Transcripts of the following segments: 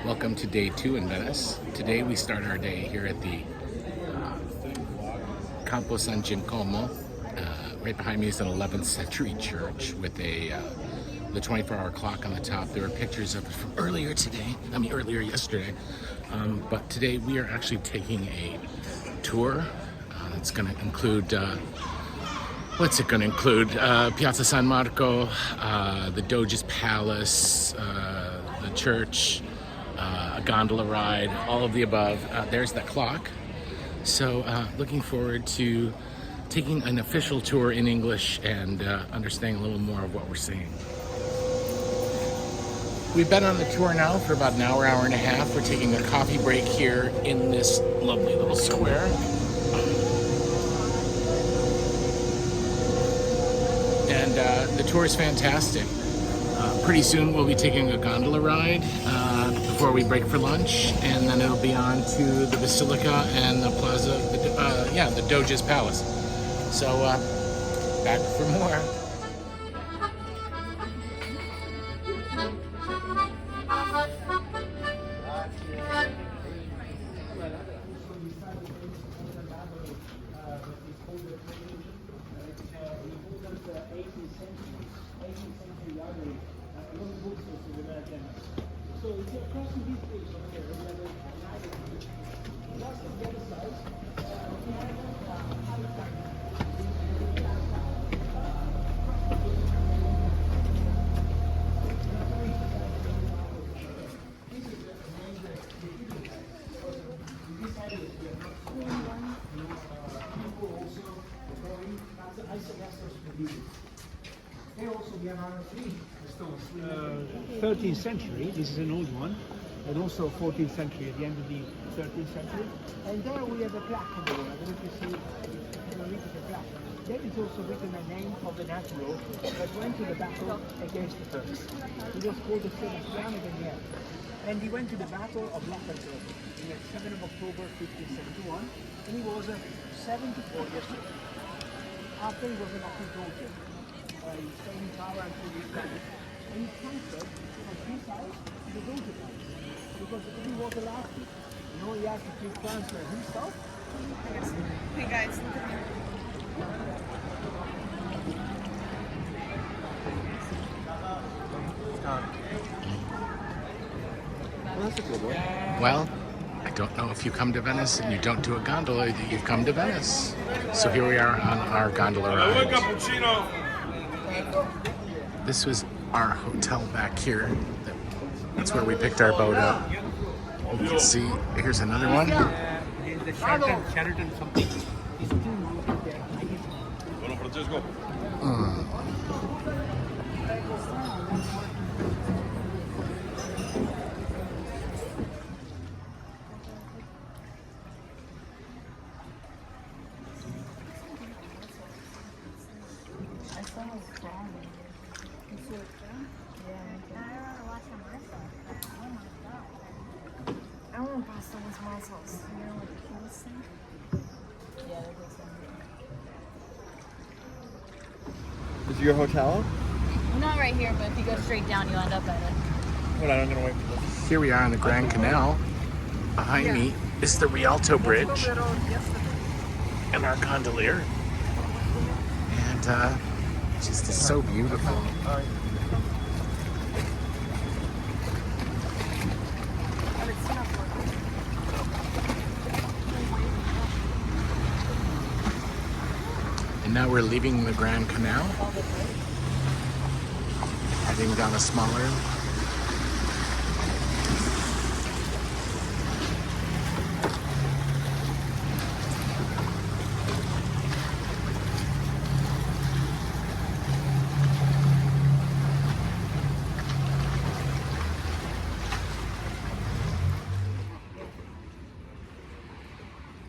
Welcome to day 2 in Venice. Today we start our day here at the Campo San Giacomo. Right behind me is an 11th century church with the 24-hour clock on the top. There are pictures of it from earlier yesterday. But today we are actually taking a tour. It's going to include, what's it going to include? Piazza San Marco, the Doge's Palace, the church, a gondola ride, all of the above. There's that clock. So looking forward to taking an official tour in English and understanding a little more of what we're seeing. We've been on the tour now for about an hour, hour and a half. We're taking a coffee break here in this lovely little square. And the tour is fantastic. Pretty soon we'll be taking a gondola ride before we break for lunch, and then it'll be on to the Basilica and the Plaza, the Doge's Palace. So back for more. Uh, 13th century, this is an old one, and also 14th century, at the end of the 13th century. And there we have a plaque on the wall. I don't know if you see the plaque. There is also written the name of the admiral that went to the battle against the Turks. He was called the famous Flanagan. And he went to the battle of Lepanto on the 7th of October 1571, and he was 74 years old. After he was elected Doge, he stayed in power until he died. And he transferred from his house to the Doge house because he was allowed to. He had to transfer himself. Hey guys, look at me. Well, that's a good one. Well, I don't know if you come to Venice and you don't do a gondola, that you've come to Venice. So here we are on our gondola ride. This was our hotel back here. That's where we picked our boat up. You can see, here's another one. The Sheraton something. I want to buy someone's muscles. You know what the cutest thing? Yeah, that goes in. Is your hotel? Not right here, but if you go straight down, you'll end up at it. Well, I'm gonna wait for this. Here we are on the Grand Canal. Behind me is the Rialto Bridge and our gondolier. And just is so beautiful. And now we're leaving the Grand Canal, heading down a smaller.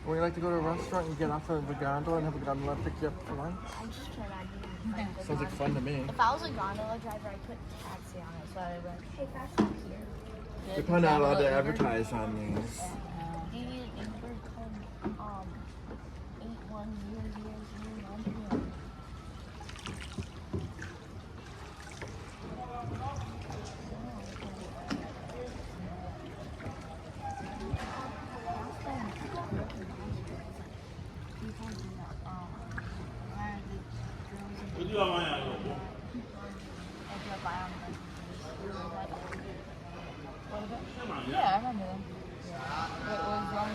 Would you like to go to a restaurant and get off of the gondola and have a gondola pick you up for lunch? I'm just trying to do Sounds like fun to me. If I was a gondola driver, I'd put taxi on it, so I'd be like, hey, fast up here. You're probably not allowed to advertise on these. Do you need an Uber code 810001? remember them. What was wrong?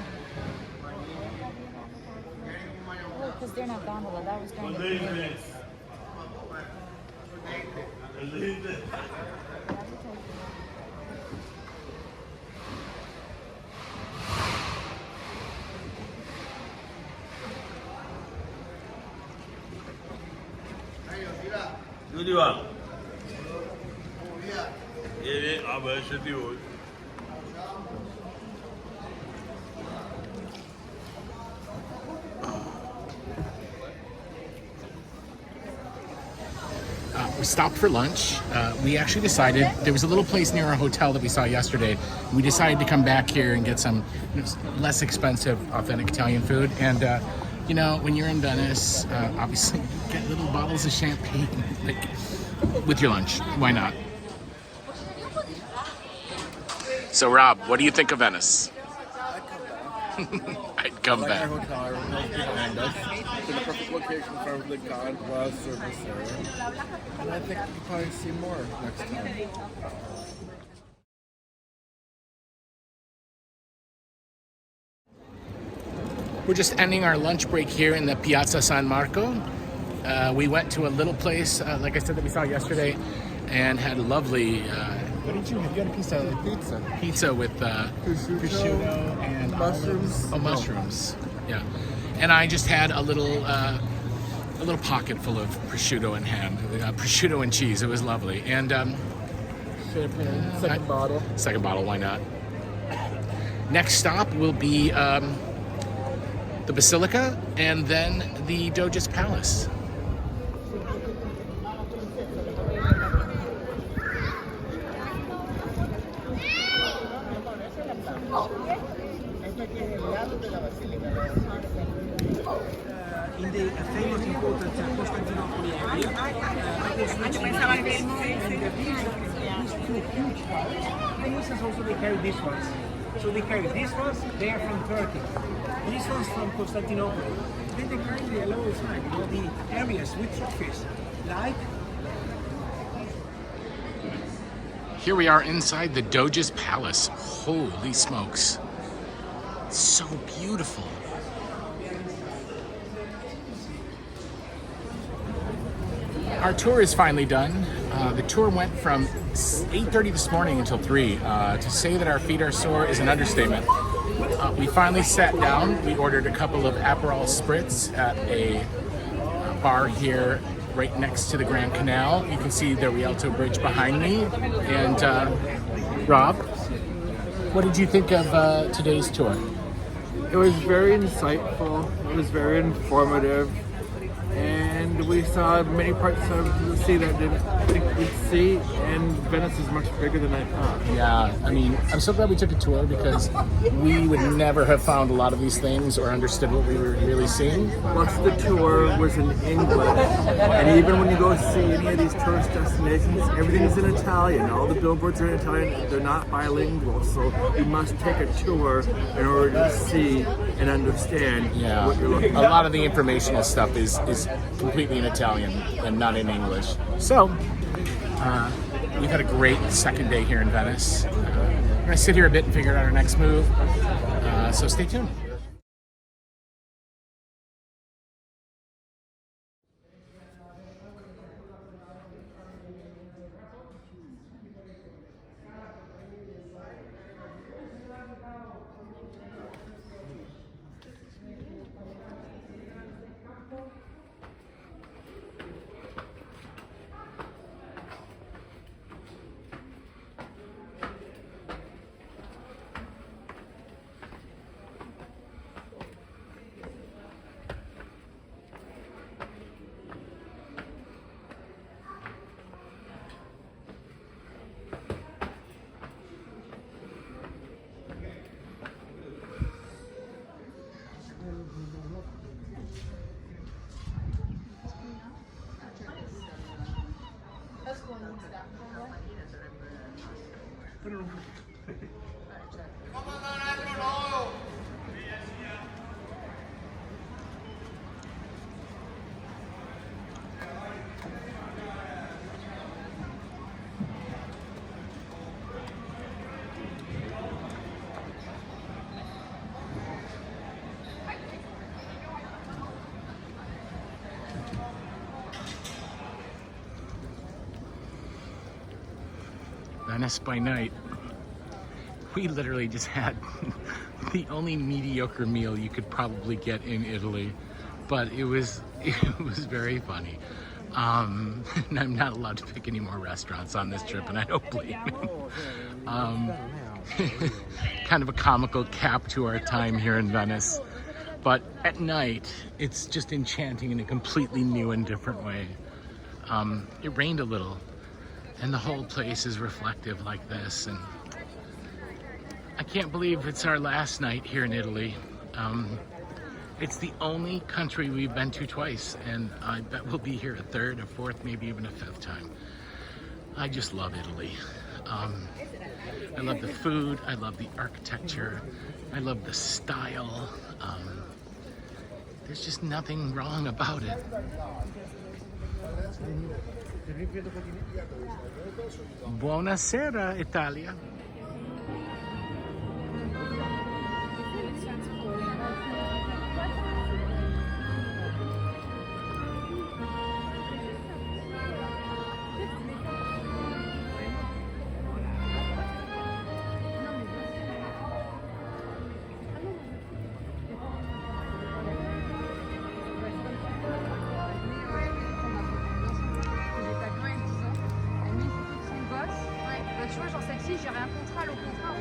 Oh, because they're not gondola. That was during the periods. Dua. Ini apa setiap? We stopped for lunch. We actually decided there was a little place near our hotel that we saw yesterday. We decided to come back here and get some less expensive, authentic Italian food. And you know, when you're in Venice, obviously get little bottles of champagne like, with your lunch. Why not? So, Rob, what do you think of Venice? I'd come Like back. our hotel, our hotel's behind us. It's in the perfect location for the gondola service area. And I think we'll probably see more next time. We're just ending our lunch break here in the Piazza San Marco. We went to a little place, like I said, that we saw yesterday, and had lovely. What did you have? You had a pizza with prosciutto and mushrooms. Oh, mushrooms. Yeah, and I just had a little pocket full of prosciutto and ham, prosciutto and cheese. It was lovely, and Champagne. Second bottle. second bottle. Why not? Next stop will be the Basilica, and then the Doge's Palace. In the famous important Constantinople area, these two huge towers. Venetians also they carry these ones. So they carry these ones. They are from Turkey. These ones from Constantinople. Then they carry the lower side, you know, the areas with trophies, like. Here we are inside the Doge's Palace. Holy smokes. It's so beautiful. Our tour is finally done. The tour went from 8:30 this morning until 3. To say that our feet are sore is an understatement. We finally sat down. We ordered a couple of Aperol Spritz at a bar here right next to the Grand Canal. You can see the Rialto Bridge behind me. And Rob, what did you think of today's tour? It was very insightful. It was very informative. And we saw many parts of the sea that I didn't think we'd see, and Venice is much bigger than I thought. Yeah, I mean, I'm so glad we took a tour because we would never have found a lot of these things or understood what we were really seeing. Plus the tour was in English, and even when you go see any of these tourist destinations, everything's in Italian. All the billboards are in Italian. They're not bilingual, so you must take a tour in order to see and understand what you're looking A at. lot of the informational stuff is completely in Italian and not in English. So, we've had a great second day here in Venice. We're going to sit here a bit and figure out our next move. So stay tuned. Venice by night, we literally just had the only mediocre meal you could probably get in Italy, but it was very funny. And I'm not allowed to pick any more restaurants on this trip, and I don't blame me. Kind of a comical cap to our time here in Venice. But at night, it's just enchanting in a completely new and different way. It rained a little, and the whole place is reflective like this. And I can't believe it's our last night here in Italy. It's the only country we've been to twice, and I bet we'll be here a third, a fourth, maybe even a fifth time. I just love Italy. I love the food, I love the architecture, I love the style. There's just nothing wrong about it. Buonasera, Italia. Tu vois, genre celle-ci, j'ai un contrat, le contrat.